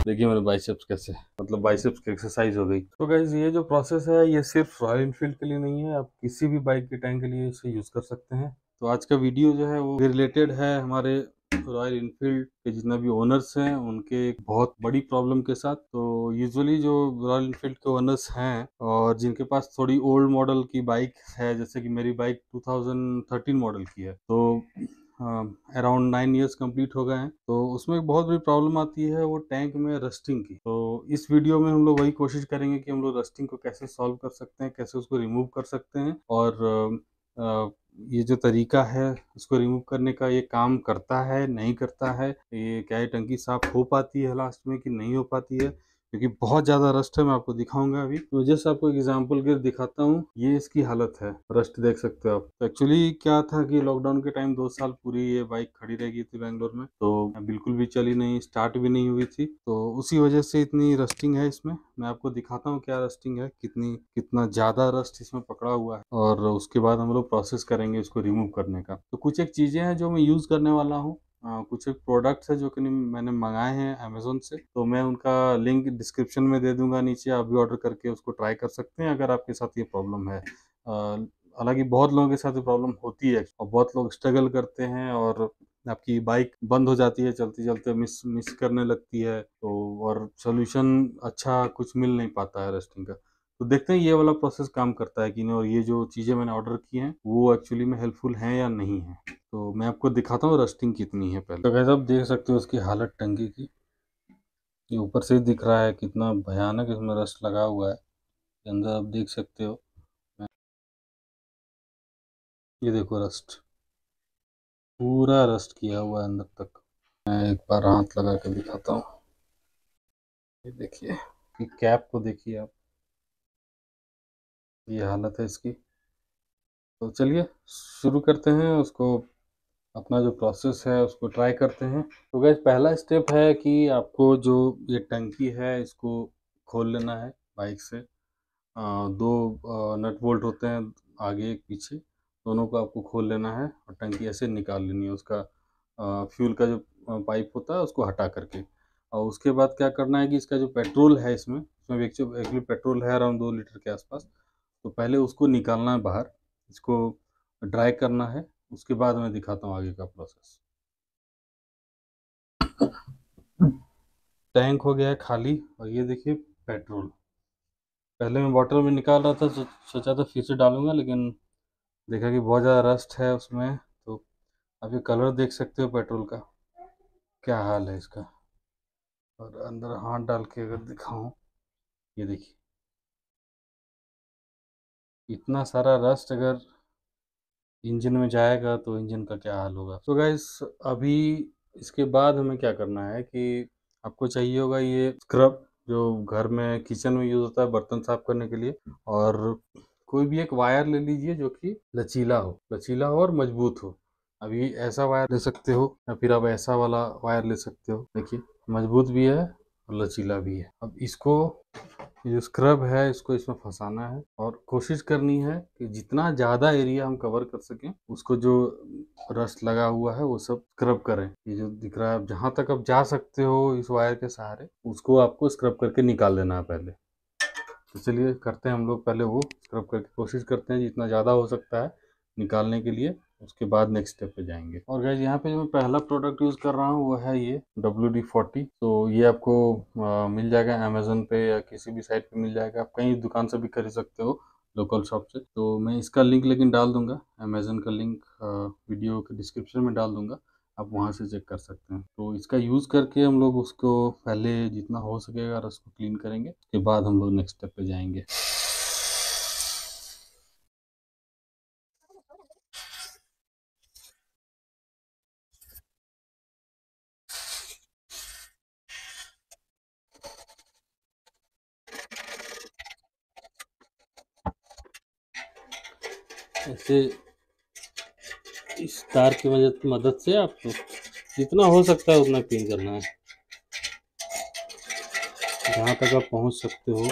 देखिए मेरे बाइसेप्स कैसे, मतलब बाइसेप्स की एक्सरसाइज हो गई। तो गाइज ये जो प्रोसेस है ये सिर्फ रॉयल एनफील्ड के लिए नहीं है, आप किसी भी बाइक के टैंक के लिए इसे यूज कर सकते हैं। तो आज का वीडियो जो है वो रिलेटेड है हमारे रॉयल इनफील्ड के जितना भी ओनर्स हैं उनके एक बहुत बड़ी प्रॉब्लम के साथ। तो यूजुअली जो रॉयल इनफील्ड के ओनर्स हैं और जिनके पास थोड़ी ओल्ड मॉडल की बाइक है, जैसे कि मेरी बाइक 2013 मॉडल की है, तो अराउंड 9 इयर्स कंप्लीट हो गए हैं, तो उसमें एक बहुत बड़ी प्रॉब्लम आती है वो टैंक में रस्टिंग की। तो इस वीडियो में हम लोग वही कोशिश करेंगे कि हम लोग रस्टिंग को कैसे सॉल्व कर सकते हैं, कैसे उसको रिमूव कर सकते हैं, और ये जो तरीका है उसको रिमूव करने का, ये काम करता है नहीं करता है, ये क्या ये टंकी साफ हो पाती है लास्ट में कि नहीं हो पाती है, क्योंकि बहुत ज़्यादा रस्ट है। मैं आपको दिखाऊंगा अभी, तो जैसे आपको एक एग्जांपल के दिखाता हूँ। ये इसकी हालत है, रस्ट देख सकते हो आप। तो एक्चुअली क्या था कि लॉकडाउन के टाइम 2 साल पूरी ये बाइक खड़ी रह गई थी बैंगलोर में, तो बिल्कुल भी चली नहीं, स्टार्ट भी नहीं हुई थी, तो उसी वजह से इतनी रस्टिंग है इसमें। मैं आपको दिखाता हूँ क्या रस्टिंग है, कितना ज़्यादा रस्ट इसमें पकड़ा हुआ है, और उसके बाद हम लोग प्रोसेस करेंगे इसको रिमूव करने का। तो कुछ एक चीज़ें हैं जो मैं यूज़ करने वाला हूँ। कुछ एक प्रोडक्ट्स है जो कि मैंने मंगाए हैं अमेजोन से, तो मैं उनका लिंक डिस्क्रिप्शन में दे दूंगा नीचे, आप भी ऑर्डर करके उसको ट्राई कर सकते हैं अगर आपके साथ ये प्रॉब्लम है। हालांकि बहुत लोगों के साथ ये प्रॉब्लम होती है और बहुत लोग स्ट्रगल करते हैं, और आपकी बाइक बंद हो जाती है चलते चलते, मिस मिस करने लगती है, तो और सोल्यूशन अच्छा कुछ मिल नहीं पाता है रस्टिंग का। तो देखते हैं ये वाला प्रोसेस काम करता है कि नहीं, और ये जो चीज़ें मैंने ऑर्डर की हैं वो एक्चुअली में हेल्पफुल हैं या नहीं है। तो मैं आपको दिखाता हूँ रस्टिंग कितनी है पहले। तो गाइस आप देख सकते हो उसकी हालत टंकी की, ये ऊपर से ही दिख रहा है कितना भयानक इसमें रस्ट लगा हुआ है। ये अंदर आप देख सकते हो, ये देखो रस्ट, पूरा रस्ट किया हुआ है अंदर तक। मैं एक बार हाथ लगा के दिखाता हूँ, ये देखिए कि कैप को देखिए आप, ये हालत है इसकी। तो चलिए शुरू करते हैं उसको, अपना जो प्रोसेस है उसको ट्राई करते हैं। तो गाइस पहला स्टेप है कि आपको जो ये टंकी है इसको खोल लेना है बाइक से। दो नट बोल्ट होते हैं, आगे एक पीछे, दोनों को आपको खोल लेना है और टंकी ऐसे निकाल लेनी है। उसका फ्यूल का जो पाइप होता है उसको हटा करके, और उसके बाद क्या करना है कि इसका जो पेट्रोल है, इसमें एक्चुअली पेट्रोल है अराउंड 2 लीटर के आसपास। तो पहले उसको निकालना है बाहर, इसको ड्राई करना है, उसके बाद मैं दिखाता हूँ आगे का प्रोसेस। टैंक हो गया है खाली, और ये देखिए पेट्रोल। पहले मैं बॉटल में निकाल रहा था, सोचा था फिर से डालूंगा, लेकिन देखा कि बहुत ज़्यादा रस्ट है उसमें। तो आप ये कलर देख सकते हो पेट्रोल का, क्या हाल है इसका। और अंदर हाथ डाल के अगर दिखाऊं, ये देखिए इतना सारा रस्ट अगर इंजन में जाएगा तो इंजन का क्या हाल होगा। तो गाइस अभी इसके बाद हमें क्या करना है कि आपको चाहिए होगा ये स्क्रब, जो घर में किचन में यूज़ होता है बर्तन साफ करने के लिए। और कोई भी एक वायर ले लीजिए जो कि लचीला हो और मजबूत हो। अभी ऐसा वायर ले सकते हो या फिर आप ऐसा वाला वायर ले सकते हो, देखिए मजबूत भी है और लचीला भी है। अब इसको, ये जो स्क्रब है इसको इसमें फंसाना है, और कोशिश करनी है कि जितना ज़्यादा एरिया हम कवर कर सकें, उसको जो रस्ट लगा हुआ है वो सब स्क्रब करें। ये जो दिख रहा है, जहाँ तक आप जा सकते हो इस वायर के सहारे, उसको आपको स्क्रब करके निकाल देना है पहले। तो चलिए करते हैं हम लोग, पहले वो स्क्रब करके कोशिश करते हैं जितना ज़्यादा हो सकता है निकालने के लिए, उसके बाद नेक्स्ट स्टेप पे जाएंगे। और गाइस यहाँ पे जो मैं पहला प्रोडक्ट यूज़ कर रहा हूँ वो है ये WD-40। तो ये आपको मिल जाएगा अमेजोन पे या किसी भी साइट पे मिल जाएगा, आप कहीं दुकान से भी खरीद सकते हो, लोकल शॉप से। तो मैं इसका लिंक लेकिन डाल दूंगा, अमेजन का लिंक वीडियो के डिस्क्रिप्शन में डाल दूंगा, आप वहाँ से चेक कर सकते हैं। तो इसका यूज़ करके हम लोग उसको पहले जितना हो सकेगा रस को क्लीन करेंगे, उसके बाद हम लोग नेक्स्ट स्टेप पे जाएंगे। ऐसे इस तार की मदद से आपको जितना हो सकता है उतना क्लीन करना है, जहाँ तक आप पहुँच सकते हो।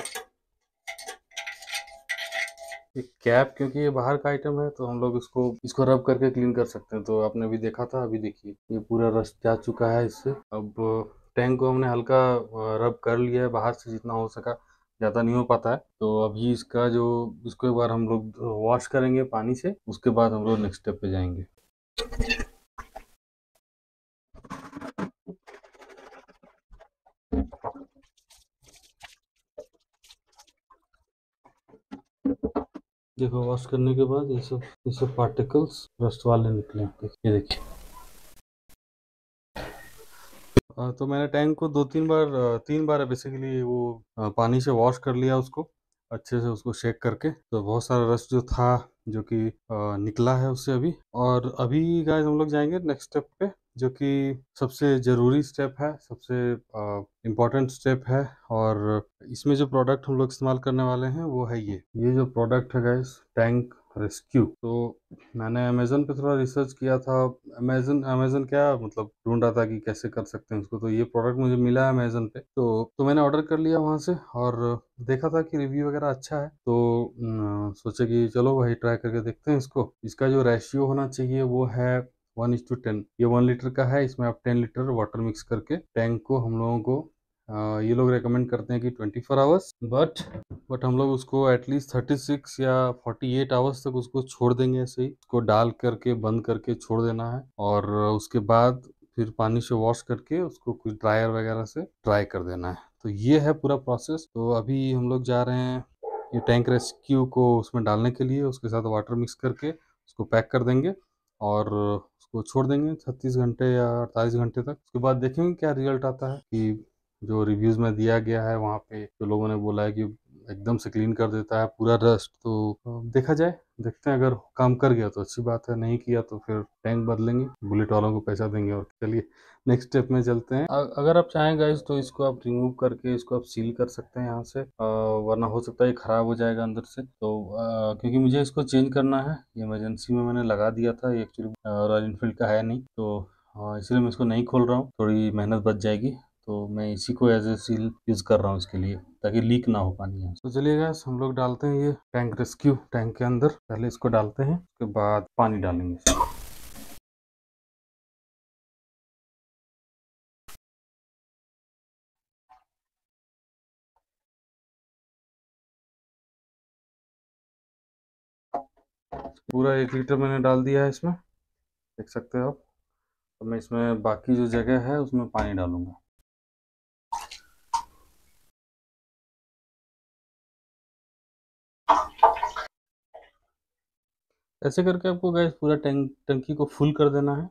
ये कैप क्योंकि ये बाहर का आइटम है, तो हम लोग इसको रब करके क्लीन कर सकते हैं। तो आपने भी देखा था, अभी देखिए ये पूरा रस्ट जा चुका है इससे। अब टैंक को हमने हल्का रब कर लिया है बाहर से जितना हो सका, ज़्यादा नहीं हो पाता है। तो अभी इसको एक बार हम लोग वॉश करेंगे पानी से, उसके बाद हम लोग नेक्स्ट स्टेप पे जाएंगे। देखो वॉश करने के बाद ये सब पार्टिकल्स रस्ट वाले निकले, ये देखिए। तो मैंने टैंक को 3 बार बेसिकली वो पानी से वॉश कर लिया उसको अच्छे से, उसको शेक करके। तो बहुत सारा रस्ट जो था जो कि निकला है उससे अभी। और अभी गाइस हम लोग जाएंगे नेक्स्ट स्टेप पे, जो कि सबसे ज़रूरी स्टेप है, सबसे इम्पोर्टेंट स्टेप है। और इसमें जो प्रोडक्ट हम लोग इस्तेमाल करने वाले हैं वो है ये जो प्रोडक्ट है गाइस, टैंक रेस्क्यू। तो मैंने अमेज़न पे थोड़ा रिसर्च किया था। अमेज़न क्या मतलब ढूंढ रहा था कि कैसे कर सकते हैं उसको। तो ये प्रोडक्ट मुझे मिला है अमेज़न पे, तो मैंने ऑर्डर कर लिया वहाँ से। और देखा था कि रिव्यू वगैरह अच्छा है, तो सोचे कि चलो वही ट्राई करके देखते हैं इसको। इसका जो रेशियो होना चाहिए वो है 1:10। ये 1 लीटर का है, इसमें आप 10 लीटर वाटर मिक्स करके टैंक को हम लोगों को ये लोग रेकमेंड करते हैं कि 24 आवर्स, बट हम लोग उसको एटलीस्ट 36 या 48 आवर्स तक उसको छोड़ देंगे। ऐसे ही उसको डाल करके बंद करके छोड़ देना है। और उसके बाद फिर पानी से वॉश करके उसको कुछ ड्रायर वगैरह से ड्राई कर देना है। तो ये है पूरा प्रोसेस। तो अभी हम लोग जा रहे हैं ये टैंक रेस्क्यू को उसमें डालने के लिए, उसके साथ वाटर मिक्स करके उसको पैक कर देंगे और उसको छोड़ देंगे 36 घंटे या 48 घंटे तक। उसके बाद देखेंगे क्या रिजल्ट आता है, कि जो रिव्यूज़ में दिया गया है वहाँ पे जो लोगों ने बोला है कि एकदम से क्लीन कर देता है पूरा रस्ट। तो देखा जाए, देखते हैं। अगर काम कर गया तो अच्छी बात है, नहीं किया तो फिर टैंक बदलेंगे, बुलेट वालों को पैसा देंगे। और चलिए नेक्स्ट स्टेप में चलते हैं। अगर आप चाहें गाइस तो इसको आप रिमूव करके इसको आप सील कर सकते हैं यहाँ से, वरना हो सकता है ये ख़राब हो जाएगा अंदर से। तो क्योंकि मुझे इसको चेंज करना है, ये इमरजेंसी में मैंने लगा दिया था, ये एक्चुअली रॉयल इनफील्ड का है नहीं, तो इसलिए मैं इसको नहीं खोल रहा हूँ, थोड़ी मेहनत बच जाएगी। तो मैं इसी को एज ए सील यूज़ कर रहा हूँ इसके लिए, ताकि लीक ना हो पानी यहाँ से। तो चलिए गाइस हम लोग डालते हैं ये टैंक रेस्क्यू टैंक के अंदर। पहले इसको डालते हैं, उसके बाद पानी डालेंगे। पूरा 1 लीटर मैंने डाल दिया है इसमें, देख सकते हो आप। तो मैं इसमें बाकी जो जगह है उसमें पानी डालूंगा। ऐसे करके आपको गैस पूरा टंकी को फुल कर देना है।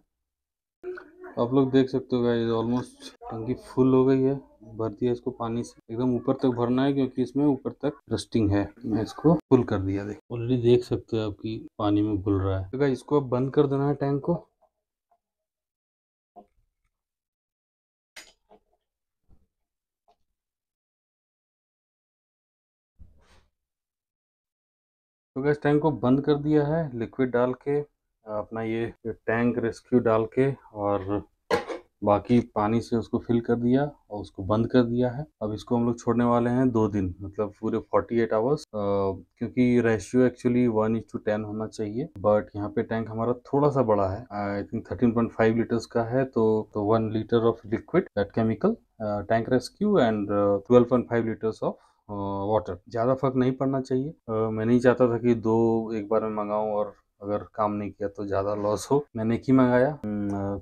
आप लोग देख सकते हो गाइस, ऑलमोस्ट टंकी फुल हो गई है, भर दिया इसको पानी से। एकदम ऊपर तक भरना है क्योंकि इसमें ऊपर तक रस्टिंग है। मैं इसको फुल कर दिया, देख ऑलरेडी देख सकते हो आपकी पानी में घुल रहा है। तो गाइस इसको अब बंद कर देना है टैंक को। तो गैस टैंक को बंद कर दिया है लिक्विड डाल के, अपना ये टैंक रेस्क्यू डाल के, और बाकी पानी से उसको फिल कर दिया और उसको बंद कर दिया है। अब इसको हम लोग छोड़ने वाले हैं 2 दिन, मतलब पूरे 48 आवर्स, क्योंकि रेशियो एक्चुअली 1:10 होना चाहिए। बट यहाँ पे टैंक हमारा थोड़ा सा बड़ा है, आई थिंक 13.5 लीटर्स का है। तो 1 litre of liquid that chemical tank rescue and 12.5 litres of water, ज़्यादा फर्क नहीं पड़ना चाहिए। मैं नहीं चाहता था कि दो एक बार में मंगाऊं और अगर काम नहीं किया तो ज़्यादा लॉस हो। मैंने एक ही मंगाया।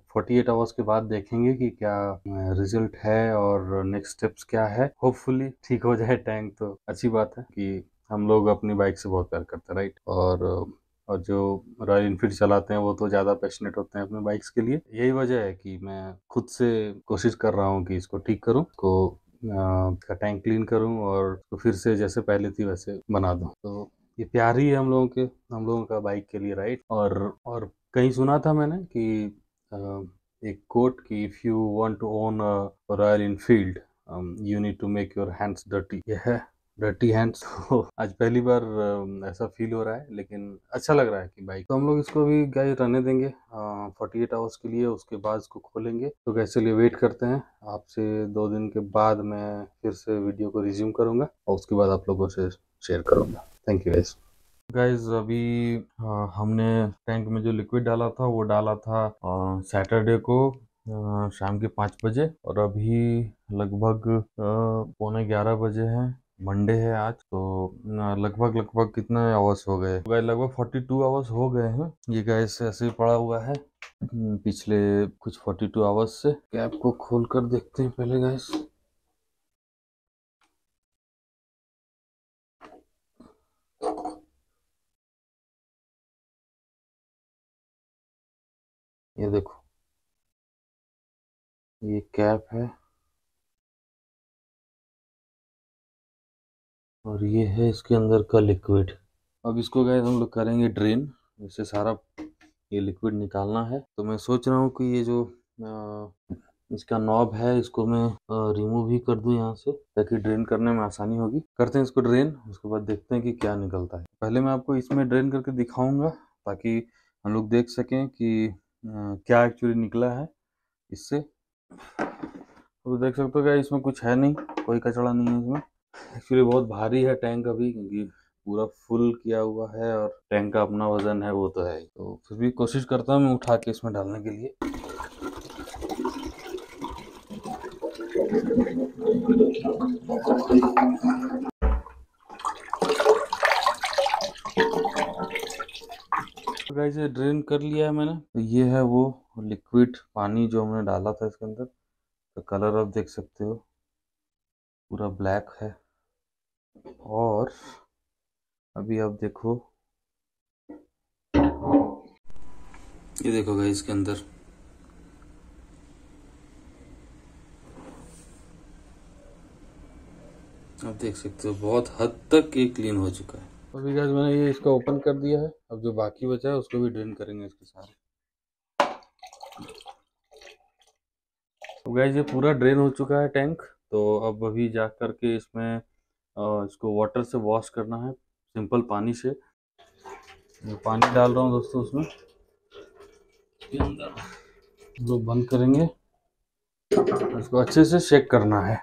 48 आवर्स के बाद देखेंगे कि क्या रिजल्ट है और नेक्स्ट स्टेप्स क्या है। होपफुली ठीक हो जाए टैंक तो अच्छी बात है, कि हम लोग अपनी बाइक से बहुत प्यार करते हैं, राइट। और जो रॉयल इनफील्ड चलाते हैं वो तो ज़्यादा पैशनेट होते हैं अपने बाइक्स के लिए। यही वजह है कि मैं खुद से कोशिश कर रहा हूँ कि इसको ठीक करूँ, का टैंक क्लीन करूँ और तो फिर से जैसे पहले थी वैसे बना दूँ। तो ये प्यार ही है हम लोगों का बाइक के लिए, राइट। और कहीं सुना था मैंने कि एक कोट कि if you want to own a Royal Enfield you need to make your hands dirty. ये है डर्टी हैंड्स। तो आज पहली बार ऐसा फील हो रहा है, लेकिन अच्छा लग रहा है कि बाइक। तो हम लोग इसको भी गाइस रहने देंगे 48 आवर्स के लिए, उसके बाद इसको खोलेंगे। तो गाइस चलिए वेट करते हैं, आपसे 2 दिन के बाद मैं फिर से वीडियो को रिज्यूम करूंगा और उसके बाद आप लोगों से शेयर करूंगा। Thank you guys. गाइज अभी हमने टैंक में जो लिक्विड डाला था वो डाला था सैटरडे को शाम के 5 बजे और अभी लगभग 11:15 बजे हैं। मंडे है आज, तो लगभग लगभग कितने आवर्स हो गए? लगभग 42 आवर्स हो गए हैं। ये गैस ऐसे ही पड़ा हुआ है पिछले कुछ 42 आवर्स से। कैप को खोल कर देखते हैं पहले गैस। ये देखो, ये कैप है और ये है इसके अंदर का लिक्विड। अब इसको गैस हम लोग करेंगे ड्रेन। इससे सारा ये लिक्विड निकालना है। तो मैं सोच रहा हूँ कि ये जो इसका नॉब है इसको मैं रिमूव ही कर दूं यहाँ से, ताकि ड्रेन करने में आसानी होगी। करते हैं इसको ड्रेन, उसके बाद देखते हैं कि क्या निकलता है। पहले मैं आपको इसमें ड्रेन करके दिखाऊंगा ताकि हम लोग देख सकें कि क्या एक्चुअली निकला है इससे। तो देख सकते हो क्या, इसमें कुछ है नहीं, कोई कचरा नहीं है इसमें। एक्चुअली बहुत भारी है टैंक अभी, क्योंकि पूरा फुल किया हुआ है और टैंक का अपना वजन है वो तो है ही। तो फिर भी कोशिश करता हूँ मैं उठा के इसमें डालने के लिए। तो गाइस ये ड्रेन कर लिया है मैंने। तो ये है वो लिक्विड पानी जो हमने डाला था इसके अंदर। तो कलर आप देख सकते हो पूरा ब्लैक है। और अभी आप देखो, ये देखो गाइस इसके अंदर आप देख सकते हो बहुत हद तक ये क्लीन हो चुका है। अभी गाइस मैंने ये इसका ओपन कर दिया है। अब जो बाकी बचा है उसको भी ड्रेन करेंगे इसके साथ। तो गाइस ये पूरा ड्रेन हो चुका है टैंक। तो अब अभी जा कर के इसमें इसको वाटर से वॉश करना है, सिंपल पानी से। मैं पानी डाल रहा हूँ दोस्तों उसमें, इसके अंदर लोग बंद करेंगे। इसको अच्छे से शेक करना है।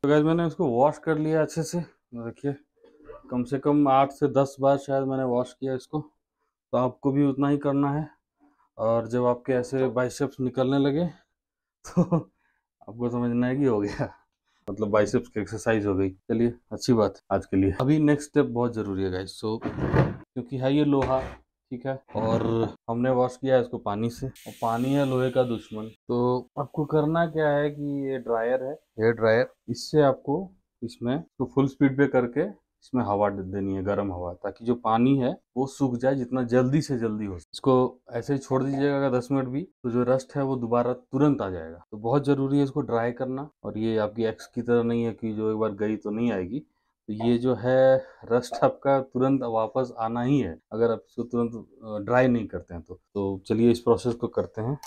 तो गाइस मैंने इसको वॉश कर लिया अच्छे से। देखिए कम से कम 8 से 10 बार शायद मैंने वॉश किया इसको। तो आपको भी उतना ही करना है। और जब आपके ऐसे बाइसेप्स निकलने लगे तो आपको समझना है कि हो गया, मतलब बाइसेप्स की एक्सरसाइज हो गई। चलिए अच्छी बात है आज के लिए। अभी नेक्स्ट स्टेप बहुत ज़रूरी है गाइस। सो क्योंकि है ये लोहा, ठीक है, और हमने वॉश किया है इसको पानी से, और पानी है लोहे का दुश्मन। तो आपको करना क्या है कि ये ड्रायर है, हेयर ड्रायर, इससे आपको इसमें तो फुल स्पीड पे करके इसमें हवा देनी है, गर्म हवा, ताकि जो पानी है वो सूख जाए जितना जल्दी से जल्दी हो। इसको ऐसे ही छोड़ दीजिएगा अगर 10 मिनट भी, तो जो रस्ट है वो दोबारा तुरंत आ जाएगा। तो बहुत ज़रूरी है इसको ड्राई करना। और ये आपकी एक्स की तरह नहीं है कि जो एक बार गई तो नहीं आएगी। तो ये जो है रस्ट आपका तुरंत वापस आना ही है अगर आप इसको तुरंत ड्राई नहीं करते हैं। तो चलिए इस प्रोसेस को करते हैं।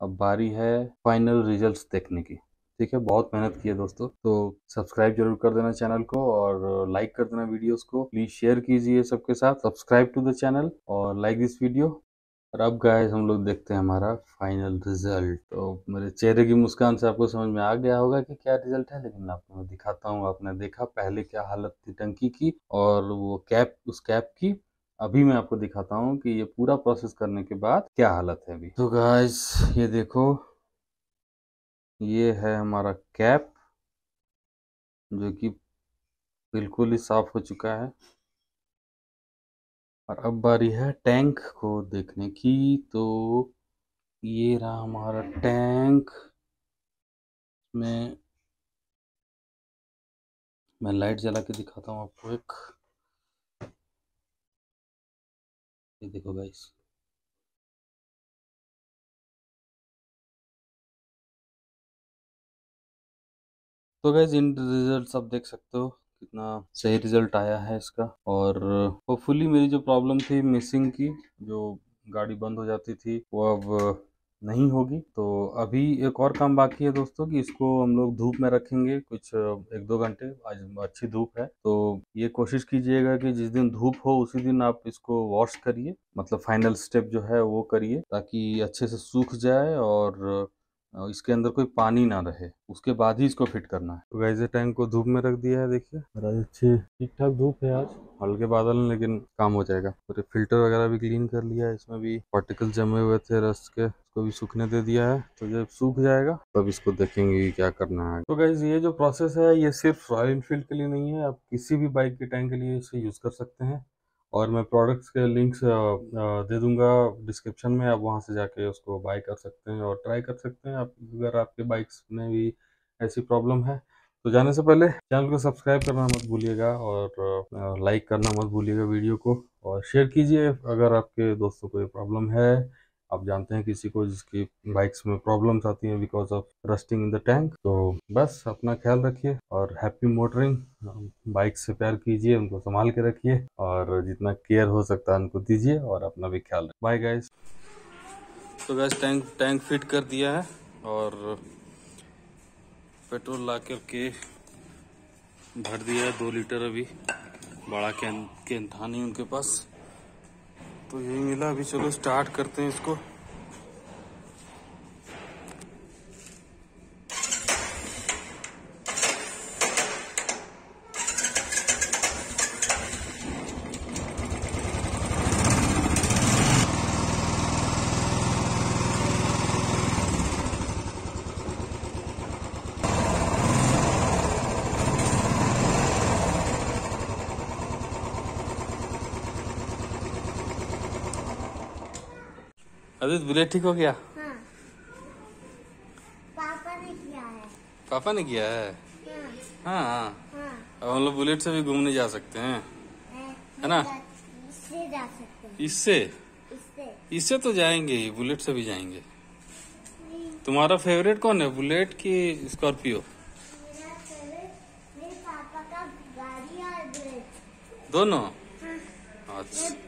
अब बारी है फाइनल रिजल्ट्स देखने की। ठीक है, बहुत मेहनत की है दोस्तों। तो सब्सक्राइब जरूर कर देना चैनल को और लाइक कर देना वीडियोस को। प्लीज शेयर कीजिए सबके साथ। सब्सक्राइब टू द चैनल और लाइक दिस वीडियो। और अब गाइस हम लोग देखते हैं हमारा फाइनल रिजल्ट। तो मेरे चेहरे की मुस्कान से आपको समझ में आ गया होगा कि क्या रिजल्ट है, लेकिन आपको मैं दिखाता हूँ। आपने देखा पहले क्या हालत थी टंकी की और वो कैप, उस कैप की। अभी मैं आपको दिखाता हूँ कि ये पूरा प्रोसेस करने के बाद क्या हालत है अभी। तो गाइस ये देखो, ये है हमारा कैप जो कि बिल्कुल ही साफ हो चुका है। और अब बारी है टैंक को देखने की। तो ये रहा हमारा टैंक। में मैं लाइट जला के दिखाता हूँ आपको एक। ये देखो गाइस, तो गाइस इन रिजल्ट्स आप देख सकते हो कितना सही रिजल्ट आया है इसका। और होपफुली मेरी जो प्रॉब्लम थी मिसिंग की, जो गाड़ी बंद हो जाती थी, वो अब नहीं होगी। तो अभी एक और काम बाकी है दोस्तों कि इसको हम लोग धूप में रखेंगे कुछ 1-2 घंटे। आज अच्छी धूप है, तो ये कोशिश कीजिएगा कि जिस दिन धूप हो उसी दिन आप इसको वॉश करिए, मतलब फाइनल स्टेप जो है वो करिए, ताकि अच्छे से सूख जाए और इसके अंदर कोई पानी ना रहे, उसके बाद ही इसको फिट करना है। तो गाइस टैंक को धूप में रख दिया है, देखिए बड़ा अच्छी ठीक ठाक धूप है, आज हल्के बादल हैं लेकिन काम हो जाएगा। पूरे फिल्टर वगैरह भी क्लीन कर लिया है, इसमें भी पार्टिकल जमे हुए थे रस्ट के, उसको भी सूखने दे दिया है। तो जब सूख जाएगा तब इसको देखेंगे कि क्या करना है। तो गाइस ये जो प्रोसेस है ये सिर्फ रॉयल एनफील्ड के लिए नहीं है, आप किसी भी बाइक के टैंक के लिए इसे यूज कर सकते हैं। और मैं प्रोडक्ट्स के लिंक्स दे दूंगा डिस्क्रिप्शन में, आप वहां से जाके उसको बाय कर सकते हैं और ट्राई कर सकते हैं आप, अगर आपके बाइक्स में भी ऐसी प्रॉब्लम है। तो जाने से पहले चैनल को सब्सक्राइब करना मत भूलिएगा और लाइक करना मत भूलिएगा वीडियो को, और शेयर कीजिए अगर आपके दोस्तों को ये प्रॉब्लम है, आप जानते हैं किसी को जिसकी बाइक्स में प्रॉब्लम्स आती हैं because of rusting in the tank. तो बस अपना ख्याल रखिए और हैप्पी मोटरिंग। बाइक से प्यार कीजिए, उनको संभाल के रखिए और जितना केयर हो सकता है उनको दीजिए और अपना भी ख्याल रखिए। Bye guys. तो गाइस टैंक फिट कर दिया है और पेट्रोल ला करके भर दिया है 2 लीटर। अभी बड़ा कैन था नहीं उनके पास, तो यही मिला। अभी चलो स्टार्ट करते हैं इसको। अदित बुलेट ठीक हो गया? हाँ। पापा ने किया है। पापा ने किया है? हाँ। हाँ। हाँ। अब हम लोग बुलेट से भी घूमने जा सकते हैं, है ना? इससे जा सकते हैं। इससे तो जाएंगे ही, बुलेट से भी जाएंगे। तुम्हारा फेवरेट कौन है, बुलेट की स्कॉर्पियो? मेरा फेवरेट मेरे पापा का गाड़ी और बुलेट दोनों? हाँ। अच्छा।